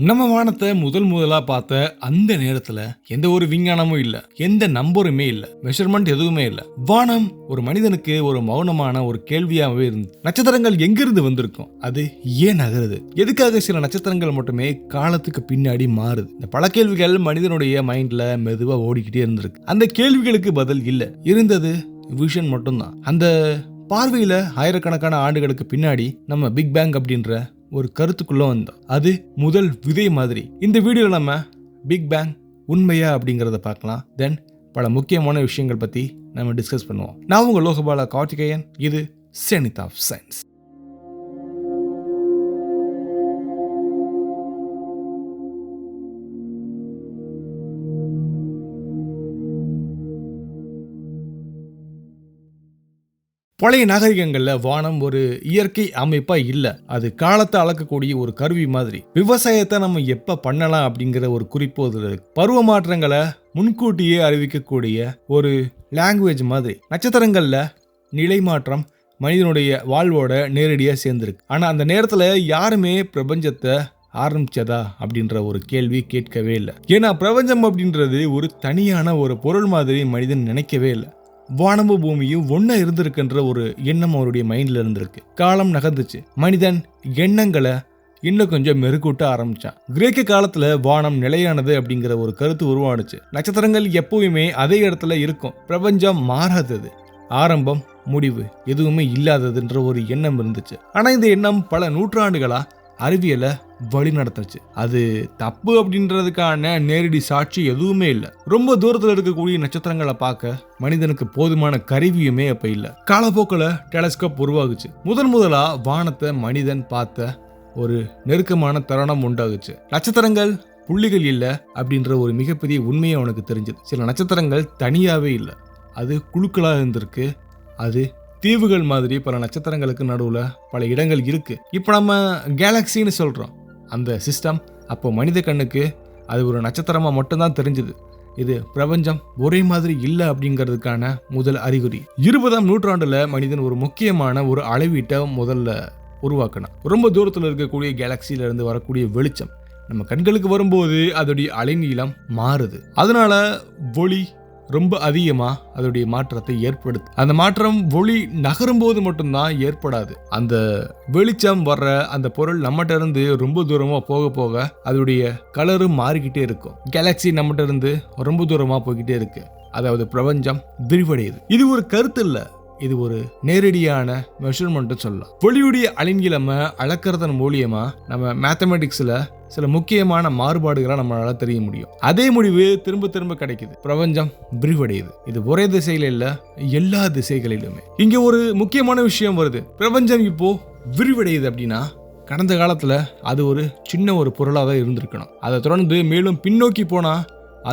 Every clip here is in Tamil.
நம்ம வானத்தை முதலா பார்த்த அந்த நேரத்துல எந்த ஒரு விஞ்ஞானமும் இல்ல, எந்த நம்பருமே இல்ல, மெஷர்மெண்ட் எதுவுமே இல்ல. வானம் ஒரு மனிதனுக்கு ஒரு மௌனமான ஒரு கேள்வியாவே இருந்து, நட்சத்திரங்கள் எங்கிருந்து வந்திருக்கும், அது ஏன் நகருது, எதுக்காக சில நட்சத்திரங்கள் மட்டுமே காலத்துக்கு பின்னாடி மாறுது. இந்த பல கேள்விகள் மனிதனுடைய மைண்ட்ல மெதுவா ஓடிக்கிட்டே இருந்திருக்கு. அந்த கேள்விகளுக்கு பதில் இல்ல, இருந்தது விஷன் மட்டும்தான். அந்த பார்வையில ஆயிரக்கணக்கான ஆண்டுகளுக்கு பின்னாடி நம்ம பிக் பேங் அப்படின்ற ஒரு கருத்துக்குள்ள வந்தோம். அது முதல் விதை மாதிரி. இந்த வீடியோல நம்ம பிக் பேங் உண்மையா அப்படிங்கறத பார்க்கலாம். தென் பல முக்கியமான விஷயங்கள் பத்தி நம்ம டிஸ்கஸ் பண்ணுவோம். நான் உங்க லோகபால கார்த்திகேயன். இது செனித் ஆஃப் சயின்ஸ். பழைய நாகரிகங்கள்ல வானம் ஒரு இயற்கை அமைப்பா இல்ல, அது காலத்தை அளக்கக்கூடிய ஒரு கருவி மாதிரி. விவசாயத்தை நம்ம எப்ப பண்ணலாம் அப்படிங்கிற ஒரு குறிப்பு அதுல இருக்கு. பருவ மாற்றங்களை முன்கூட்டியே அறிவிக்கக்கூடிய ஒரு லாங்குவேஜ் மாதிரி. நட்சத்திரங்கள்ல நிலை மாற்றம் மனிதனுடைய வாழ்வோட நேரடியா சேர்ந்திருக்கு. ஆனா அந்த நேரத்துல யாருமே பிரபஞ்சத்தை ஆரம்பிச்சதா அப்படின்ற ஒரு கேள்வி கேட்கவே இல்லை. ஏன்னா பிரபஞ்சம் அப்படின்றது ஒரு தனியான ஒரு பொருள் மாதிரி மனிதன் நினைக்கவே இல்லை. வானமும் பூமியும் ஒன்னா இருந்திருக்குன்ற ஒரு எண்ணம் அவருடைய மைண்ட்ல இருந்திருக்கு. காலம் நகர்ந்துச்சு, மனிதன் எண்ணங்களை இன்னும் கொஞ்சம் மெருகூட்ட ஆரம்பிச்சான். கிரேக்க காலத்துல வானம் நிலையானது அப்படிங்கிற ஒரு கருத்து உருவானுச்சு. நட்சத்திரங்கள் எப்பவுமே அதே இடத்துல இருக்கும், பிரபஞ்சம் மாறாதது, ஆரம்பம் முடிவு எதுவுமே இல்லாததுன்ற ஒரு எண்ணம் இருந்துச்சு. ஆனா இந்த எண்ணம் பல நூற்றாண்டுகளா அறிவியலை வழி நடத்துச்சு. அது தப்பு அப்படின்றதுக்கான நேரடி சாட்சி எதுவுமே இல்லை. ரொம்ப தூரத்தில் இருக்கக்கூடிய நட்சத்திரங்களை பார்க்க மனிதனுக்கு போதுமான கருவியுமே அப்ப இல்லை. காலப்போக்கில் டெலஸ்கோப் உருவாகுச்சு. முதலா வானத்தை மனிதன் பார்த்த ஒரு நெருக்கமான தருணம் உண்டாகுச்சு. நட்சத்திரங்கள் புள்ளிகள் இல்லை அப்படின்ற ஒரு மிகப்பெரிய உண்மையை அவனுக்கு தெரிஞ்சது. சில நட்சத்திரங்கள் தனியாவே இல்லை, அது குழுக்களாக இருந்திருக்கு. அது தீவுகள் மாதிரி பல நட்சத்திரங்களுக்கு நடுவுல பல இடங்கள் இருக்கு. இப்போ நம்ம கேலக்சின்னு சொல்றோம். அந்த சிஸ்டம் அப்போ மனித கண்ணுக்கு அது ஒரு நட்சத்திரமா மட்டும்தான் தெரிஞ்சது. இது பிரபஞ்சம் ஒரே மாதிரி இல்லை அப்படிங்கிறதுக்கான முதல் அறிகுறி. 20ஆம் நூற்றாண்டுல மனிதன் ஒரு முக்கியமான ஒரு அளவீட்டை முதல்ல உருவாக்கணும். ரொம்ப தூரத்தில் இருக்கக்கூடிய கேலக்சியில இருந்து வரக்கூடிய வெளிச்சம் நம்ம கண்களுக்கு வரும்போது அதோடைய அலைநீளம் மாறுது. அதனால ஒளி ரொம்ப அதிகமா அதோடைய மாற்றத்தை ஏற்படுத்து. அந்த மாற்றம் ஒளி நகரும் போது மட்டும்தான் ஏற்படாது. அந்த வெளிச்சம் வர்ற அந்த பொருள் நம்மகிட்ட இருந்து ரொம்ப தூரமா போக போக அதோடைய கலரும் மாறிக்கிட்டே இருக்கும். கேலக்சி நம்மகிட்ட இருந்து ரொம்ப தூரமா போய்கிட்டே இருக்கு. அதாவது பிரபஞ்சம் விரிவடையுது. இது ஒரு கருத்து இல்ல, இது ஒரு நேரடியான மெஷர்மெண்ட் சொல்லலாம். ஒளியுடைய அலைநீளம அளக்கிறதன் மூலியமா நம்ம மேத்தமெட்டிக்ஸ்ல சில முக்கியமான மாறுபாடுகளை நம்மளால தெரிய முடியும். அதே முடிவு திரும்ப திரும்ப கிடைக்குது. பிரபஞ்சம் விரிவடையுது. இது ஒரே திசையில இல்ல, எல்லா திசைகளிலுமே. இங்க ஒரு முக்கியமான விஷயம் வருது. பிரபஞ்சம் இப்போ விரிவடையுது அப்படின்னா கடந்த காலத்துல அது ஒரு சின்ன ஒரு பொருளாக இருந்திருக்கணும். அதை தொடர்ந்து மேலும் பின்னோக்கி போனா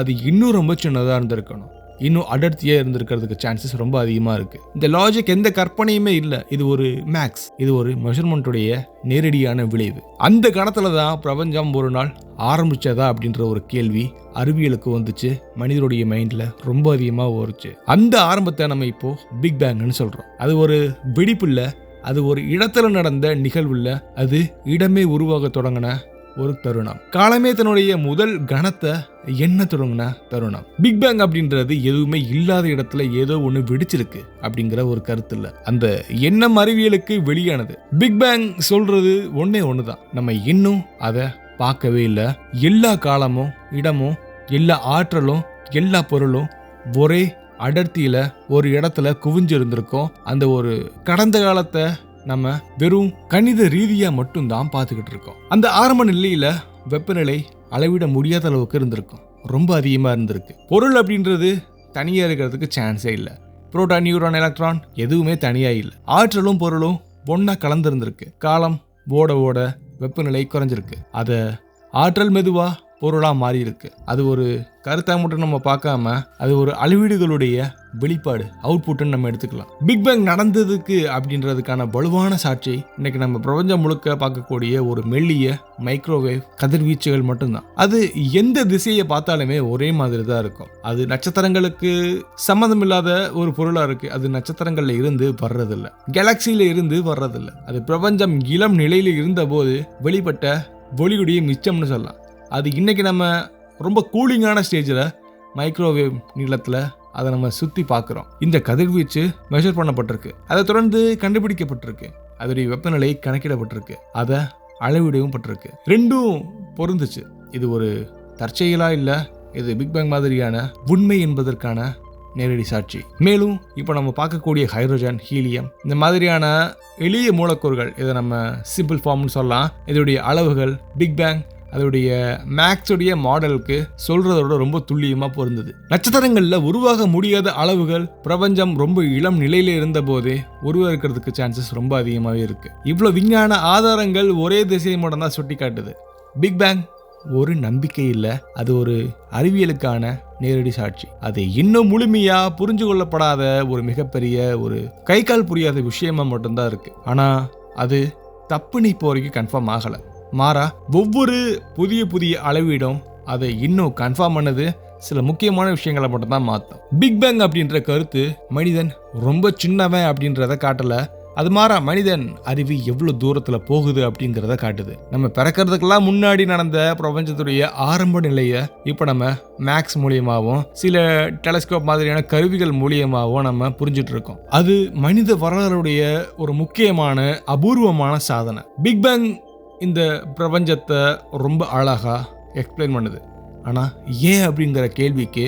அது இன்னும் ரொம்ப சின்னதா இருந்திருக்கணும். இன்னும் அடர்த்தியா இருந்திருக்கிறதுக்கு சான்சஸ் ரொம்ப அதிகமா இருக்கு. இந்த லாஜிக் எந்த கற்பனையுமே இல்லை. இது ஒரு மேக்ஸ், இது ஒரு மெஷர்மெண்ட்டுடைய நேரடியான விளைவு. அந்த கணத்துல தான் பிரபஞ்சம் ஒரு நாள் ஆரம்பிச்சதா அப்படின்ற ஒரு கேள்வி அறிவியலுக்கு வந்துச்சு. மனிதனுடைய மைண்ட்ல ரொம்ப அதிகமா ஓடுச்சு. அந்த ஆரம்பத்தை நம்ம இப்போ பிக் பேங்னு சொல்றோம். அது ஒரு வெடிப்பு இல்ல, அது ஒரு இடத்துல நடந்த நிகழ்வு இல்ல, அது இடமே உருவாக தொடங்கின ஒரு தருணம். காலமே தன்னுடைய முதல் கணத்தை என்ன தொடங்கின தருணம். பிக் பேங் அப்படின்றது எதுவுமே இல்லாத இடத்துல ஏதோ ஒண்ணு வெடிச்சிருக்கு அப்படிங்கிற ஒரு கருத்து இல்ல, அந்த எண்ணம் அறிவியலுக்கு வெளியானது. பிக் பேங் சொல்றது ஒன்னே ஒண்ணுதான், நம்ம இன்னும் அதை பார்க்கவே இல்லை. எல்லா காலமும் இடமும் எல்லா ஆற்றலும் எல்லா பொருளும் ஒரே அடர்த்தியில ஒரு இடத்துல குவிஞ்சு இருந்திருக்கும். அந்த ஒரு கடந்த காலத்தை நம்ம வெறும் கணித ரீதியா மட்டும்தான் பார்த்துக்கிட்டு இருக்கோம். அந்த ஆரம்ப நிலையில வெப்பநிலை அளவிட முடியாத அளவுக்கு இருந்திருக்கும், ரொம்ப அதிகமா இருந்திருக்கு. பொருள் அப்படின்றது தனியா இருக்கிறதுக்கு சான்ஸே இல்லை. புரோட்டான், நியூட்ரான், எலக்ட்ரான் எதுவுமே தனியா இல்லை. ஆற்றலும் பொருளும் ஒன்னா கலந்துருந்திருக்கு. காலம் ஓட ஓட வெப்பநிலை குறைஞ்சிருக்கு. அத ஆற்றல் மெதுவா பொருளா மாறி இருக்கு. அது ஒரு கருத்தா மட்டும் நம்ம பார்க்காம அது ஒரு அளவீடுகளுடைய வெளிப்பாடு, அவுட்புட்னு நம்ம எடுத்துக்கலாம். பிக் பேங் நடந்ததுக்கு அப்படின்றதுக்கான வலுவான சாட்சி இன்னைக்கு நம்ம பிரபஞ்சம் முழுக்க பார்க்கக்கூடிய ஒரு மெல்லிய மைக்ரோவேவ் கதிர்வீச்சுகள் மட்டும்தான். அது எந்த திசையை பார்த்தாலுமே ஒரே மாதிரி தான் இருக்கும். அது நட்சத்திரங்களுக்கு சம்மந்தம் இல்லாத ஒரு பொருளா இருக்கு. அது நட்சத்திரங்கள்ல இருந்து வர்றதில்ல, கேலக்சியில இருந்து வர்றதில்ல. அது பிரபஞ்சம் இளம் நிலையில இருந்த போது வெளிப்பட்ட ஒளியுடைய மிச்சம்னு சொல்லலாம். அது இன்றைக்கி நம்ம ரொம்ப கூலிங்கான ஸ்டேஜில் மைக்ரோவேவ் நீளத்தில் அதை நம்ம சுற்றி பார்க்குறோம். இந்த கதிர்வீச்சு மெஷர் பண்ணப்பட்டிருக்கு, அதை தொடர்ந்து கண்டுபிடிக்கப்பட்டிருக்கு, அதோடைய வெப்பநிலை கணக்கிடப்பட்டிருக்கு, அதை அளவிடவும் பட்டிருக்கு. ரெண்டும் பொருந்துச்சு. இது ஒரு தற்செயலா இல்லை, இது பிக் பேங் மாதிரியான உண்மை என்பதற்கான நேரடி சாட்சி. மேலும் இப்போ நம்ம பார்க்கக்கூடிய ஹைட்ரோஜன், ஹீலியம் இந்த மாதிரியான எளிய மூலக்கூறுகள், இதை நம்ம சிம்பிள் ஃபார்ம்னு சொல்லலாம். இதோடைய அளவுகள் பிக் பேங் அதோடைய மேக்ஸுடைய மாடலுக்கு சொல்றதோட ரொம்ப துல்லியமாக பொருந்தது. நட்சத்திரங்களில் உருவாக முடியாத அளவுகள் பிரபஞ்சம் ரொம்ப இளம் நிலையில இருந்த போதே உருவாக்கிறதுக்கு சான்சஸ் ரொம்ப அதிகமாகவே இருக்கு. இவ்வளோ விஞ்ஞான ஆதாரங்கள் ஒரே திசையை மட்டும் தான் சுட்டி காட்டுது. பிக் பேங் ஒரு நம்பிக்கை இல்லை, அது ஒரு அறிவியலுக்கான நேரடி சாட்சி. அது இன்னும் முழுமையா புரிஞ்சு கொள்ளப்படாத ஒரு மிகப்பெரிய ஒரு கை கால் புரியாத விஷயமா மட்டும்தான் இருக்கு. ஆனா அது தப்புன்னு இப்போ வரைக்கும் கன்ஃபார்ம் ஆகலை. மாறா ஒவ்வொரு புதிய அளவீடும் அதை இன்னும் கன்ஃபார்ம் பண்ணது சில முக்கியமான விஷயங்களை மட்டும்தான் மாற்றும். பிக் பேங் அப்படின்ற கருத்து மனிதன் ரொம்ப சின்னவன் அப்படின்றத காட்டல, அது மாறா மனிதன் அறிவு எவ்வளோ தூரத்தில் போகுது அப்படிங்கிறத காட்டுது. நம்ம பிறக்கிறதுக்கெல்லாம் முன்னாடி நடந்த பிரபஞ்சத்துடைய ஆரம்ப நிலையை இப்போ நம்ம மேக்ஸ் மூலியமாகவும் சில டெலஸ்கோப் மாதிரியான கருவிகள் மூலியமாகவும் நம்ம புரிஞ்சுட்டு இருக்கோம். அது மனித வரலாறுடைய ஒரு முக்கியமான அபூர்வமான சாதனை. பிக் பேங் இந்த பிரபஞ்சத்தை ரொம்ப அழகாக எக்ஸ்பிளைன் பண்ணுது. ஆனால் ஏன் அப்படிங்கிற கேள்விக்கு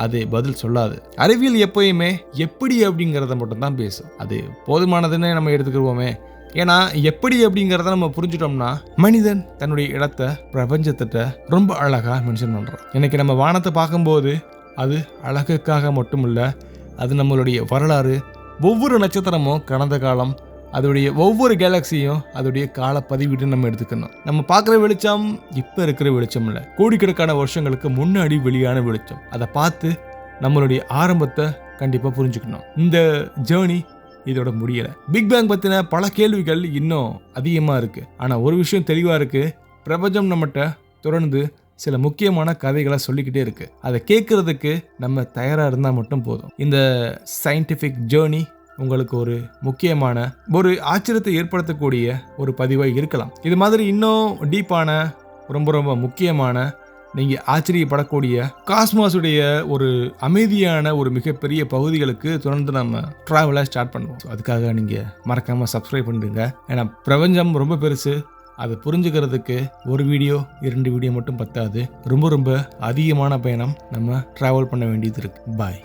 அது பதில் சொல்லாது. அறிவியல் எப்பயுமே எப்படி அப்படிங்கிறத மட்டும்தான் பேசும். அது போதுமானதுன்னு நம்ம எடுத்துக்கிடுவோமே. ஏன்னா எப்படி அப்படிங்கிறத நம்ம புரிஞ்சுட்டோம்னா மனிதன் தன்னுடைய இடத்த பிரபஞ்சத்திட்ட ரொம்ப அழகாக மென்ஷன் பண்ணுறான். இன்னைக்கு நம்ம வானத்தை பார்க்கும்போது அது அழகுக்காக மட்டும் இல்லை, அது நம்மளுடைய வரலாறு. ஒவ்வொரு நட்சத்திரமும் கடந்த காலம், அதோடைய ஒவ்வொரு கேலக்சியும் அதோடைய கால பதிவீடு நம்ம எடுத்துக்கணும். நம்ம பார்க்குற வெளிச்சம் இப்போ இருக்கிற வெளிச்சம் இல்லை, கோடிக்கணக்கான வருஷங்களுக்கு முன்னாடி வெளியான வெளிச்சம். அதை பார்த்து நம்மளுடைய ஆரம்பத்தை கண்டிப்பாக புரிஞ்சுக்கணும். இந்த ஜேர்னி இதோட முடியலை. பிக் பேங் பற்றின பல கேள்விகள் இன்னும் அதிகமாக இருக்குது. ஆனால் ஒரு விஷயம் தெளிவாக இருக்குது, பிரபஞ்சம் நம்மகிட்ட தொடர்ந்து சில முக்கியமான கதைகளை சொல்லிக்கிட்டே இருக்கு. அதை கேட்கறதுக்கு நம்ம தயாராக இருந்தால் மட்டும் போதும். இந்த சயின்டிஃபிக் ஜேர்னி உங்களுக்கு ஒரு முக்கியமான ஒரு ஆச்சரியத்தை ஏற்படுத்தக்கூடிய ஒரு பதிவாக இருக்கலாம். இது மாதிரி இன்னும் டீப்பான ரொம்ப முக்கியமான நீங்கள் ஆச்சரியப்படக்கூடிய காஸ்மாஸுடைய ஒரு அமைதியான ஒரு மிகப்பெரிய பகுதிகளுக்கு தொடர்ந்து நம்ம ட்ராவலை ஸ்டார்ட் பண்ணுவோம். அதுக்காக நீங்கள் மறக்காமல் சப்ஸ்கிரைப் பண்ணிடுங்க. ஏன்னா பிரபஞ்சம் ரொம்ப பெருசு, அதை புரிஞ்சுக்கிறதுக்கு ஒரு வீடியோ 2 வீடியோ மட்டும் பத்தாது. ரொம்ப அதிகமான பயணம் நம்ம ட்ராவல் பண்ண வேண்டியது இருக்கு. பாய்.